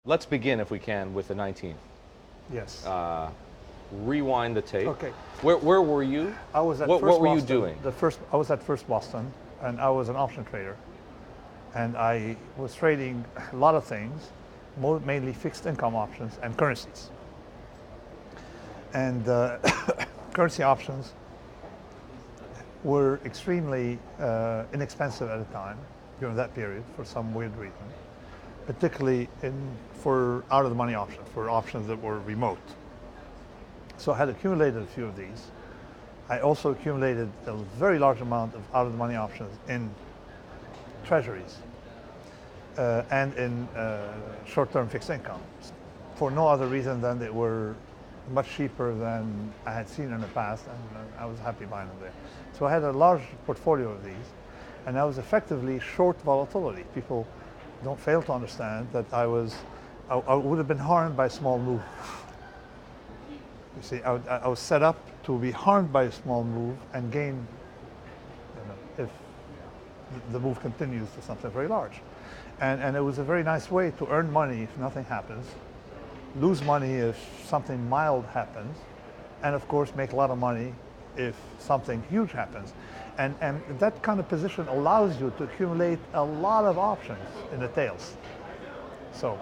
Let's begin, if we can, with the 19th. Yes. Rewind the tape. Okay. Where were you? I was at what First were you Boston. doing? I was at First Boston, and I was an option trader, and I was trading a lot of things, mainly fixed income options and currencies. And currency options were extremely inexpensive at the time during that period for some weird reason, particularly for out-of-the-money options, for options that were remote. So I had accumulated a few of these. I also accumulated a very large amount of out-of-the-money options in treasuries and in short-term fixed income, for no other reason than they were much cheaper than I had seen in the past, and I was happy buying them there. So I had a large portfolio of these, and I was effectively short volatility. People don't fail to understand that I would have been harmed by a small move. You see, I was set up to be harmed by a small move and gain, if the move continues to something very large. And it was a very nice way to earn money if nothing happens, lose money if something mild happens, and of course make a lot of money if something huge happens. And that kind of position allows you to accumulate a lot of options in the tails. So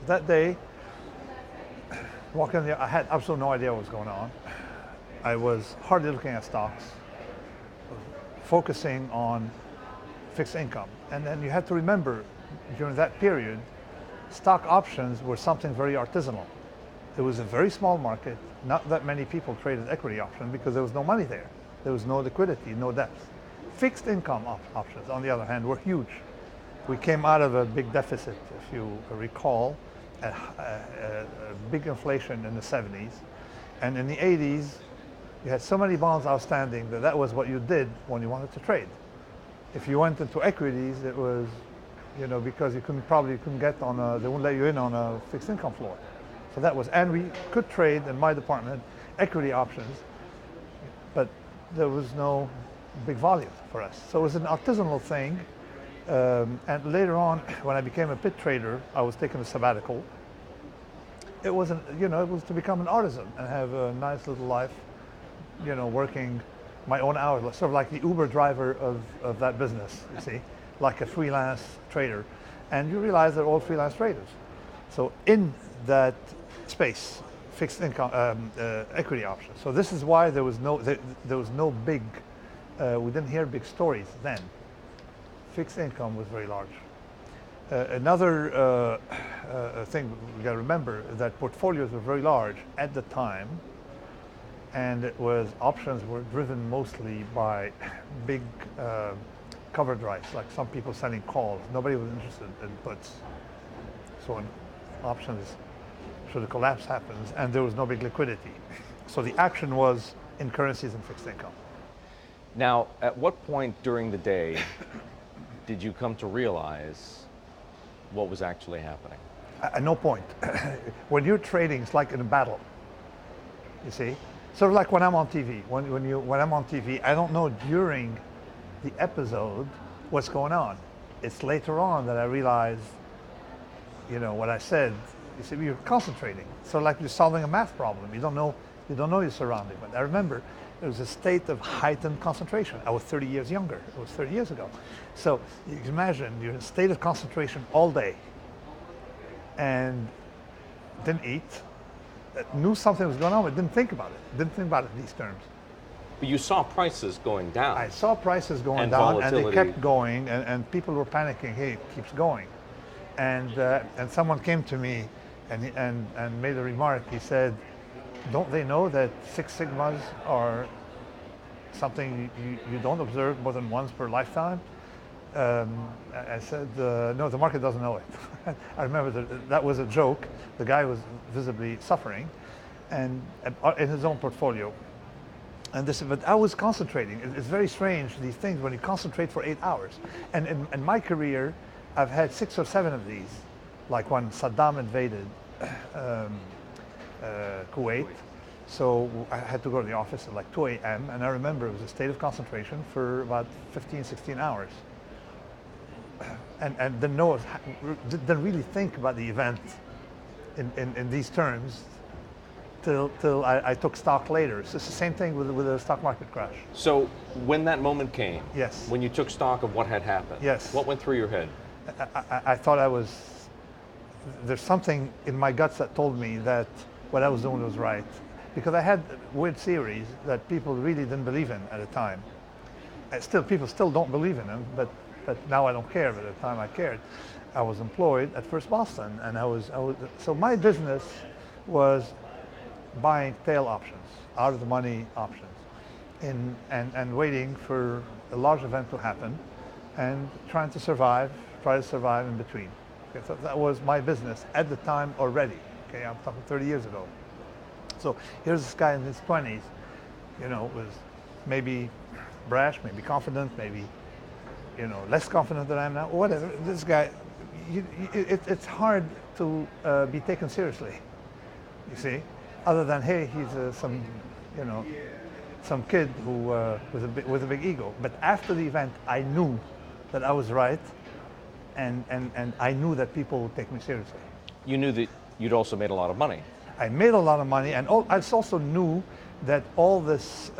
that day, walking there, I had absolutely no idea what was going on. I was hardly looking at stocks, focusing on fixed income. And then you have to remember, during that period, stock options were something very artisanal. It was a very small market. Not that many people traded equity options because there was no money there. There was no liquidity, no depth. Fixed income options, on the other hand, were huge. We came out of a big deficit, if you recall, a big inflation in the 70s. And in the 80s, you had so many bonds outstanding that was what you did when you wanted to trade. If you went into equities, it was, because you probably couldn't get on they wouldn't let you in on a fixed income floor. So that was, and we could trade in my department equity options, but there was no big volume for us. So it was an artisanal thing. And later on, when I became a pit trader, I was taking a sabbatical. It wasn't, it was to become an artisan and have a nice little life, working my own hours, sort of like the Uber driver of that business, you see, like a freelance trader. And you realize they're all freelance traders. So in that space, fixed income, equity options. So this is why there was no big, we didn't hear big stories then. Fixed income was very large. Another thing we got to remember that portfolios were very large at the time, and options were driven mostly by big covered rights, like some people selling calls. Nobody was interested in puts. So when options, the collapse happens, and there was no big liquidity. So the action was in currencies and fixed income. Now, at what point during the day did you come to realize what was actually happening? At no point. When you're trading, it's like in a battle. You see, sort of like when I'm on TV. When I'm on TV, I don't know during the episode what's going on. It's later on that I realize, what I said. You see, you're concentrating. So like you're solving a math problem. You don't know your surrounding. But I remember there was a state of heightened concentration. I was 30 years younger. It was 30 years ago. So you can imagine you're in a state of concentration all day and didn't eat, knew something was going on, but didn't think about it. Didn't think about it in these terms. But you saw prices going down. I saw prices going and down, volatility. and they kept going, and people were panicking. Hey, it keeps going. And someone came to me and made a remark. He said, don't they know that Six Sigmas are something you don't observe more than once per lifetime? I said, no, the market doesn't know it. I remember that was a joke. The guy was visibly suffering and in his own portfolio. And but I was concentrating. It's very strange, these things, when you concentrate for 8 hours. And in my career, I've had 6 or 7 of these, like when Saddam invaded Kuwait. So I had to go to the office at like 2 a.m. and I remember it was a state of concentration for about 15, 16 hours. and didn't really think about the event in these terms till I took stock later. So it's the same thing with the stock market crash. So when that moment came, Yes. when you took stock of what had happened, Yes. what went through your head? I thought there's something in my guts that told me that what I was doing was right. Because I had weird theories that people really didn't believe in at the time. People still don't believe in them, but now I don't care, but at the time I cared. I was employed at First Boston, and so my business was buying tail options, out of the money options, and waiting for a large event to happen, and try to survive in between. Okay, so that was my business at the time already. Okay, I'm talking 30 years ago. So here's this guy in his 20s, was maybe brash, maybe confident, maybe, less confident than I am now, or whatever. This guy, it's hard to be taken seriously, you see, other than, hey, he's some kid who with a big ego. But after the event, I knew that I was right, and I knew that people would take me seriously. You knew that you'd also made a lot of money. I made a lot of money, and I also knew that all this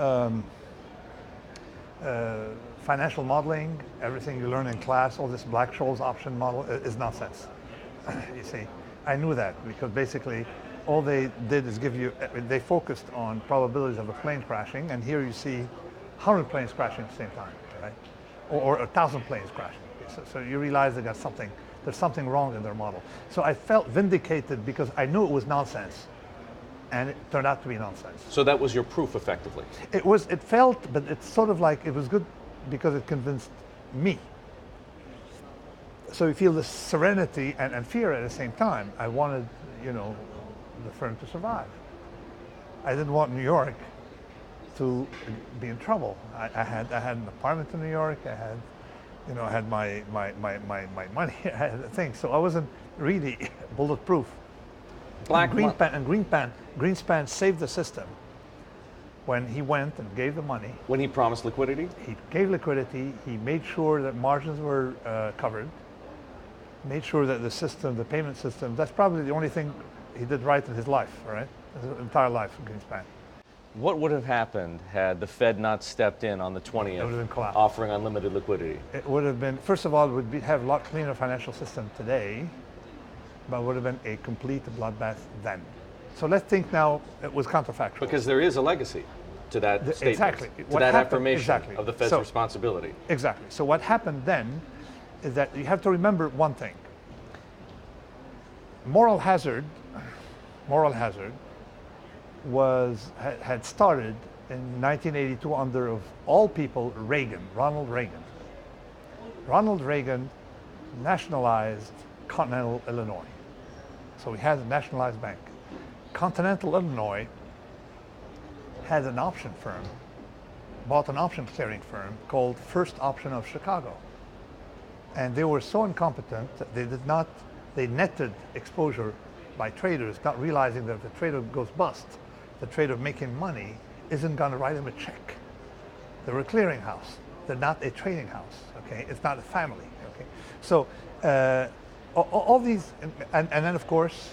financial modeling, everything you learn in class, all this Black-Scholes option model is nonsense. You see, I knew that because basically all they did is they focused on probabilities of a plane crashing, and here you see 100 planes crashing at the same time, right? Or 1,000 planes crashing. So you realize there's something wrong in their model. So I felt vindicated because I knew it was nonsense, and it turned out to be nonsense. So that was your proof, effectively. It felt, but it's sort of like it was good because it convinced me. So you feel this serenity and fear at the same time. I wanted, the firm to survive. I didn't want New York to be in trouble. I had an apartment in New York. I had my money. I had things. So I wasn't really bulletproof. Greenspan saved the system when he went and gave the money. When he promised liquidity? He gave liquidity. He made sure that margins were covered. Made sure that the payment system, that's probably the only thing he did right in his life, right? His entire life, Greenspan. What would have happened had the Fed not stepped in on the 20th, It would have been collapsed. offering unlimited liquidity? It would have been, first of all, it would have a lot cleaner financial system today, but it would have been a complete bloodbath then. So let's think now it was counterfactual. Because there is a legacy to that statement, exactly. to that affirmation exactly. of the Fed's responsibility. Exactly. So what happened then is that you have to remember one thing. Moral hazard had started in 1982 under, of all people, Ronald Reagan. Ronald Reagan nationalized Continental Illinois. So we had a nationalized bank. Continental Illinois had an option firm, bought an option clearing firm called First Option of Chicago. And they were so incompetent that they netted exposure by traders, not realizing that if the trader goes bust, the trader making money isn't going to write him a check. They're a clearing house. They're not a trading house, okay? It's not a family, okay? So all these, and then of course,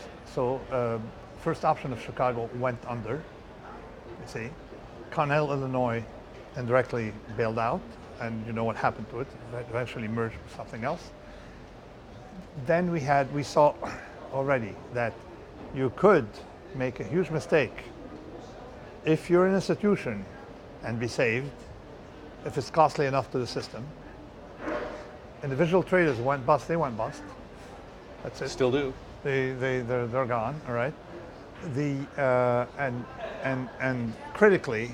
First Option of Chicago went under, you see. Continental Illinois indirectly bailed out, and you know what happened to it. It eventually merged with something else. Then we saw already that you could make a huge mistake if you're an institution and be saved, if it's costly enough to the system. Individual traders went bust, they went bust. That's it. Still do. They're gone, all right? And critically,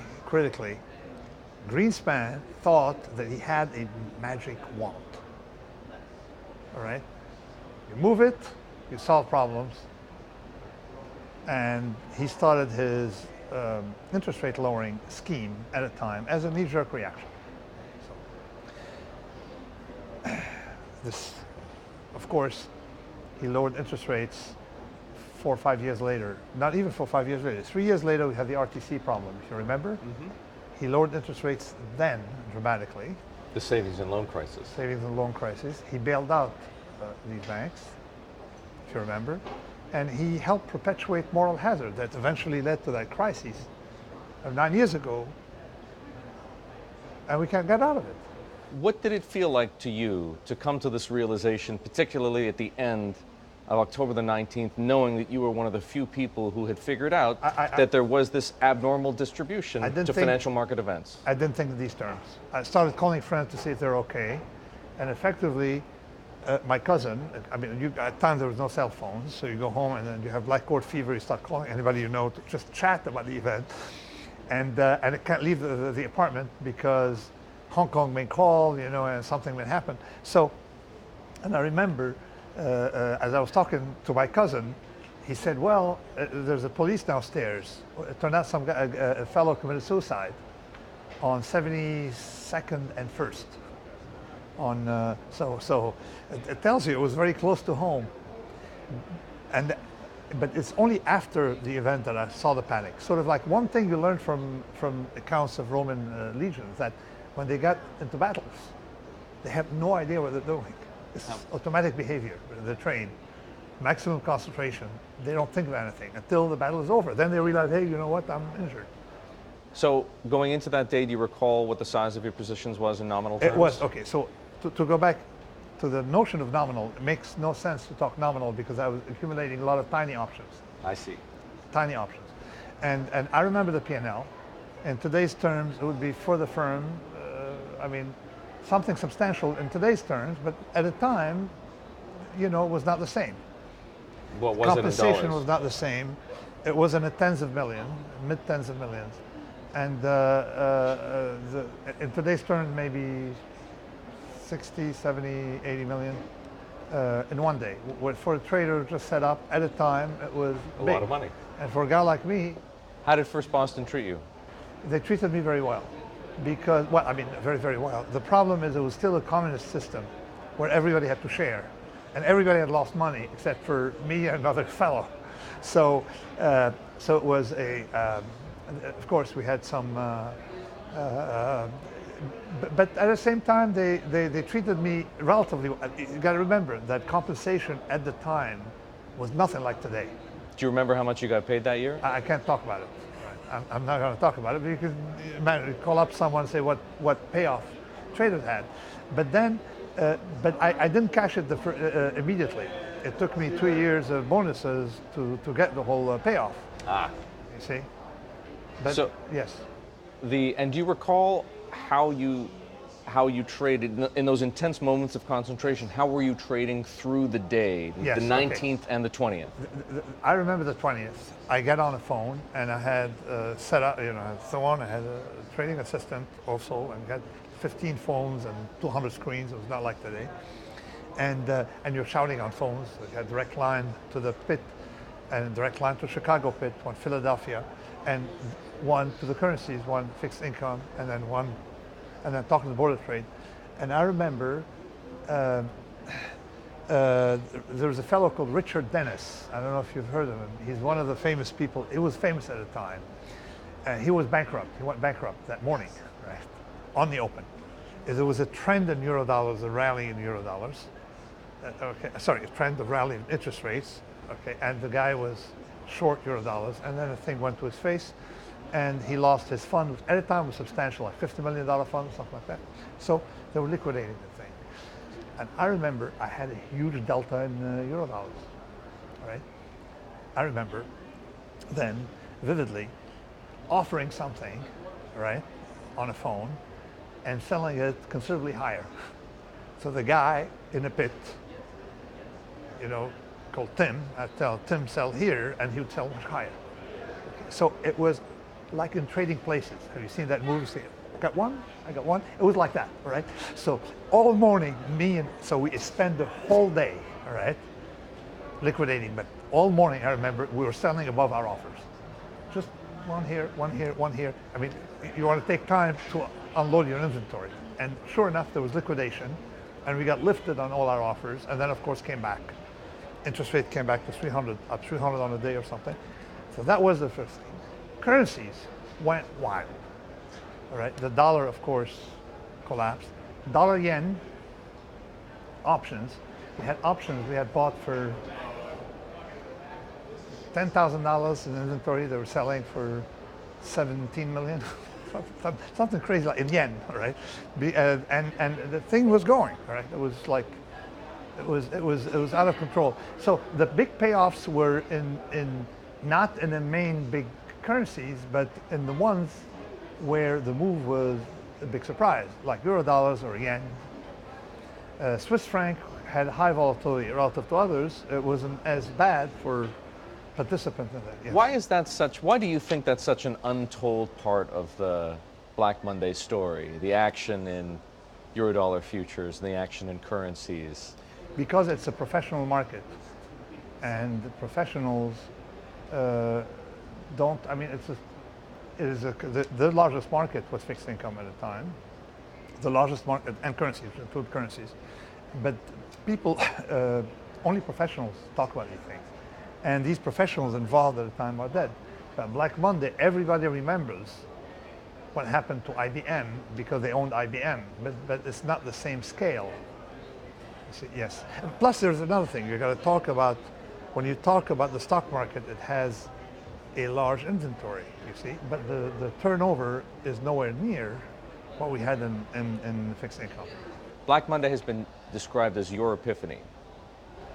Greenspan thought that he had a magic wand, all right? You move it, you solve problems, and he started his interest rate lowering scheme at a time as a knee-jerk reaction. So, this, of course, he lowered interest rates 4 or 5 years later. Not even 4 or 5 years later. 3 years later, we had the RTC problem, if you remember. Mm-hmm. He lowered interest rates then dramatically. The savings and loan crisis. savings and loan crisis. He bailed out these banks, if you remember, and he helped perpetuate moral hazard that eventually led to that crisis of 9 years ago, and we can't get out of it. What did it feel like to you to come to this realization, particularly at the end of October the 19th, knowing that you were one of the few people who had figured out that there was this abnormal distribution to financial market events? I didn't think in these terms. I started calling friends to see if they're okay, and effectively, my cousin, I mean, at times there was no cell phones, so you go home and then you have black court fever, you start calling anybody you know to just chat about the event, and it can't leave the apartment because Hong Kong may call, you know, and something may happen. So, and I remember, as I was talking to my cousin, he said, well, there's a police downstairs. It turned out some guy, a fellow committed suicide on 72nd and 1st. So it tells you it was very close to home. But it's only after the event that I saw the panic. Sort of like one thing you learn from accounts of Roman legions, that when they got into battles, they have no idea what they're doing. It's automatic behavior. They're trained, maximum concentration. They don't think of anything until the battle is over. Then they realize, hey, you know what? I'm injured. So going into that day, do you recall what the size of your positions was in nominal terms? It was, okay, so to go back to the notion of nominal, it makes no sense to talk nominal because I was accumulating a lot of tiny options. I see. Tiny options. And I remember the P&L. In today's terms, it would be for the firm, I mean, something substantial in today's terms, but at the time, you know, it was not the same. What was it in dollars? Compensation was not the same. It was in the tens of millions, mid-tens of millions. And in today's terms, maybe 60, 70, 80 million in one day. For a trader just set up at a time, it was a big. lot of money. And for a guy like me, how did First Boston treat you? They treated me very well. Because, well, I mean, very, very well. The problem is it was still a communist system where everybody had to share. And everybody had lost money except for me and another fellow. So it was of course, we had some, but at the same time, they treated me relatively well. You got to remember that compensation at the time was nothing like today. Do you remember how much you got paid that year? I can't talk about it. I'm not going to talk about it. But you can call up someone and say what payoff traders had. But then, but I didn't cash it immediately. It took me 2 years of bonuses to get the whole payoff. Ah. You see? But, so yes. And do you recall how you traded in those intense moments of concentration? How were you trading through the day, yes, the 19th and the 20th? I remember the 20th. I get on a phone and I had set up, you know, so on. I had a trading assistant also, and got 15 phones and 200 screens. It was not like today. And you're shouting on phones. You had direct line to the pit, and direct line to Chicago pit, one Philadelphia, and one to the currencies, one fixed income, and then one. And then talking to the Board of Trade. And I remember there was a fellow called Richard Dennis. I don't know if you've heard of him. He's one of the famous people. He was famous at the time. He was bankrupt. He went bankrupt that morning, right, on the open. There was a trend in Eurodollars, a rally in Eurodollars. A trend of rally in interest rates. Okay, and the guy was short Eurodollars, and then the thing went to his face. And he lost his fund, which at the time was substantial, like $50 million fund, something like that. So they were liquidating the thing. And I remember I had a huge delta in Eurodollars, right? I remember then vividly offering something, right, on a phone and selling it considerably higher. So the guy in the pit, you know, called Tim, I'd tell Tim sell here, and he would sell much higher. Okay. So it was like in Trading Places. Have you seen that movie? Got one? I got one. It was like that, all right? So all morning, so we spent the whole day, all right, liquidating. But all morning, I remember, we were selling above our offers. Just one here, one here, one here. I mean, you want to take time to unload your inventory. And sure enough, there was liquidation, and we got lifted on all our offers, and then, of course, came back. Interest rate came back to 300, up 300 on a day or something. So that was the first thing. Currencies went wild. All right, the dollar, of course, collapsed. dollar yen options. We had options we had bought for $10,000 in inventory. They were selling for 17 million, something crazy like in yen, all right? And the thing was going, all right? It was like, it was out of control. So the big payoffs were in not in the main big currencies, but in the ones where the move was a big surprise, like euro dollars or yen. Swiss franc had high volatility relative to others. It wasn't as bad for participants in that. Yes. Why do you think that's such an untold part of the Black Monday story? The action in Eurodollar futures, and the action in currencies? Because it's a professional market, and the professionals don't, I mean, the largest market was fixed income at the time. The largest market, and currencies, include currencies. But people, only professionals talk about these things. And these professionals involved at the time are dead. But Black Monday, everybody remembers what happened to IBM because they owned IBM, but it's not the same scale. See, yes. And plus, there's another thing you got to talk about. When you talk about the stock market, it has a large inventory, you see, but the turnover is nowhere near what we had in fixed income. Black Monday has been described as your epiphany.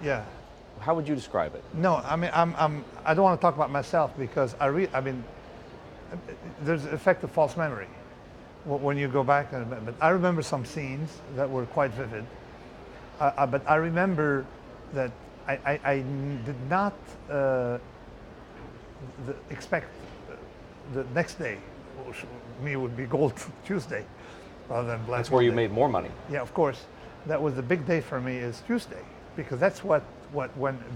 Yeah. How would you describe it? No, I mean, I don't want to talk about myself because I mean, there's an effect of false memory when you go back. But I remember some scenes that were quite vivid. But I remember that I did not expect the next day, which me would be Gold Tuesday, rather than Black That's where you Monday. made more money. Yeah, of course. That was the big day for me, is Tuesday, because that's when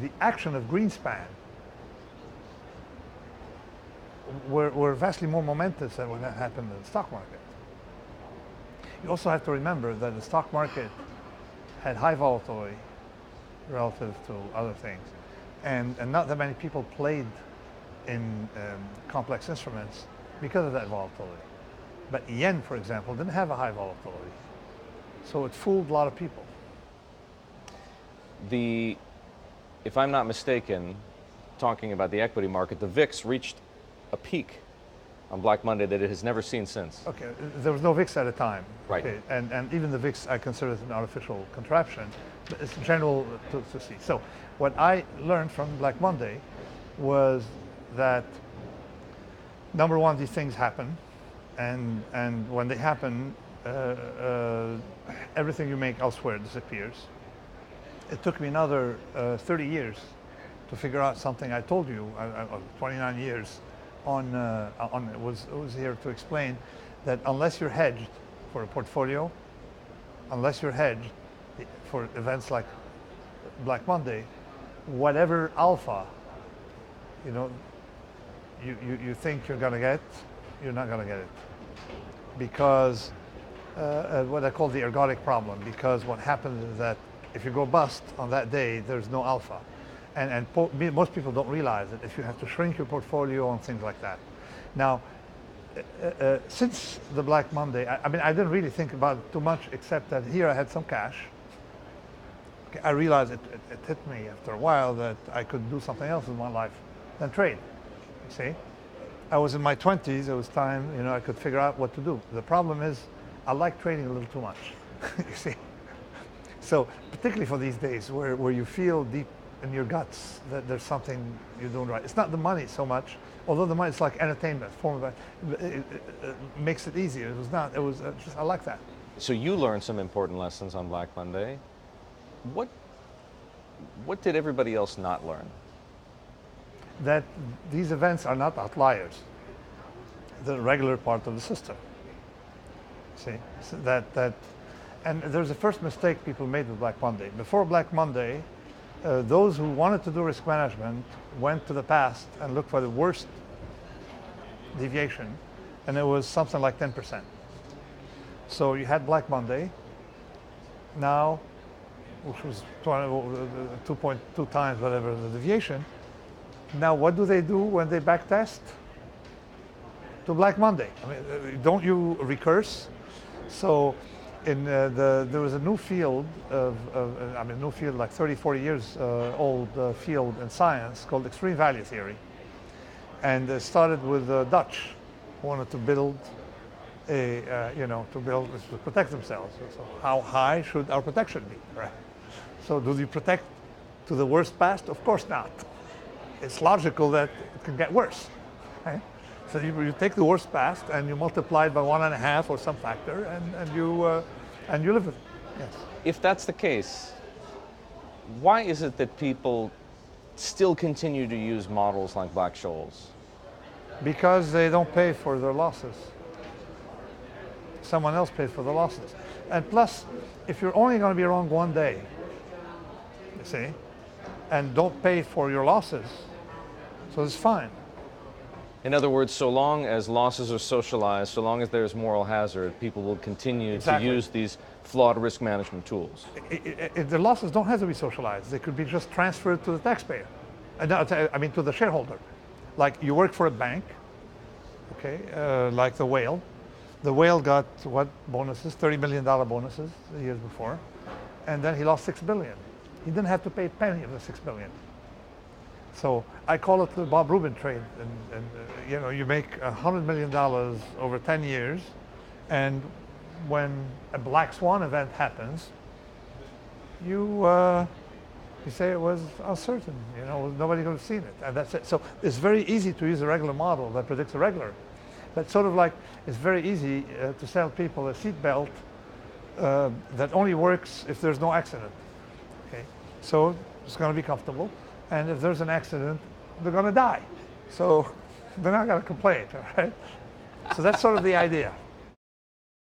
the action of Greenspan were vastly more momentous than when that happened in the stock market. You also have to remember that the stock market had high volatility relative to other things, and not that many people played in complex instruments because of that volatility. But yen, for example, didn't have a high volatility, so it fooled a lot of people. If I'm not mistaken, talking about the equity market, the VIX reached a peak on Black Monday that it has never seen since. Okay, there was no VIX at the time. Right. Okay, and even the VIX I consider it an artificial contraption, but it's general to see. So what I learned from Black Monday was that, number one, these things happen, and when they happen, everything you make elsewhere disappears. It took me another 30 years to figure out something I told you, 29 years was here to explain that unless you're hedged for a portfolio, unless you're hedged for events like Black Monday, whatever alpha, you think you're going to get, you're not going to get it. Because what I call the ergodic problem, because what happens is that if you go bust on that day, there's no alpha. And most people don't realize that if you have to shrink your portfolio and things like that. Now, since the Black Monday, I mean, I didn't really think about it too much, except that here I had some cash. Okay, I realized it hit me after a while that I could do something else in my life than trade. You see, I was in my 20s. It was time, I could figure out what to do. The problem is, I like trading a little too much. You see, so particularly for these days where you feel deep in your guts that there's something you're doing right. It's not the money so much, although the money is like entertainment, form of it makes it easier. It was not. It was just, I like that. So you learned some important lessons on Black Monday. What did everybody else not learn? That these events are not outliers. They're a regular part of the system. See, so and there's a first mistake people made with Black Monday. Before Black Monday, those who wanted to do risk management went to the past and looked for the worst deviation, and it was something like 10%. So you had Black Monday, now, which was 2.2 times whatever the deviation. Now what do they do when they backtest? To Black Monday. I mean, don't you recurse? So There was a new field new field like 30, 40 years old field in science called extreme value theory. And it started with the Dutch who wanted to build to protect themselves. So how high should our protection be, right? So do you protect to the worst past? Of course not. It's logical that it can get worse, right? So you take the worst past and you multiply it by 1.5 or some factor, and you live with it. Yes. If that's the case, why is it that people still continue to use models like Black-Scholes? Because they don't pay for their losses. Someone else pays for the losses. And plus, if you're only going to be wrong one day, you see, and don't pay for your losses, so it's fine. In other words, so long as losses are socialized, so long as there's moral hazard, people will continue to use these flawed risk management tools. The losses don't have to be socialized. They could be just transferred to the taxpayer, to the shareholder. Like you work for a bank, okay, like the whale. The whale got what bonuses? $30 million bonuses the years before, and then he lost $6 billion. He didn't have to pay a penny of the $6 billion. So I call it the Bob Rubin trade, and you make $100 million over 10 years, and when a black swan event happens, you say it was uncertain. Nobody could have seen it, and that's it. So it's very easy to use a regular model that predicts a regular. But sort of like it's very easy to sell people a seat belt that only works if there's no accident. Okay, so it's going to be comfortable, and if there's an accident, they're going to die. So they're not going to complain, all right? So that's sort of the idea.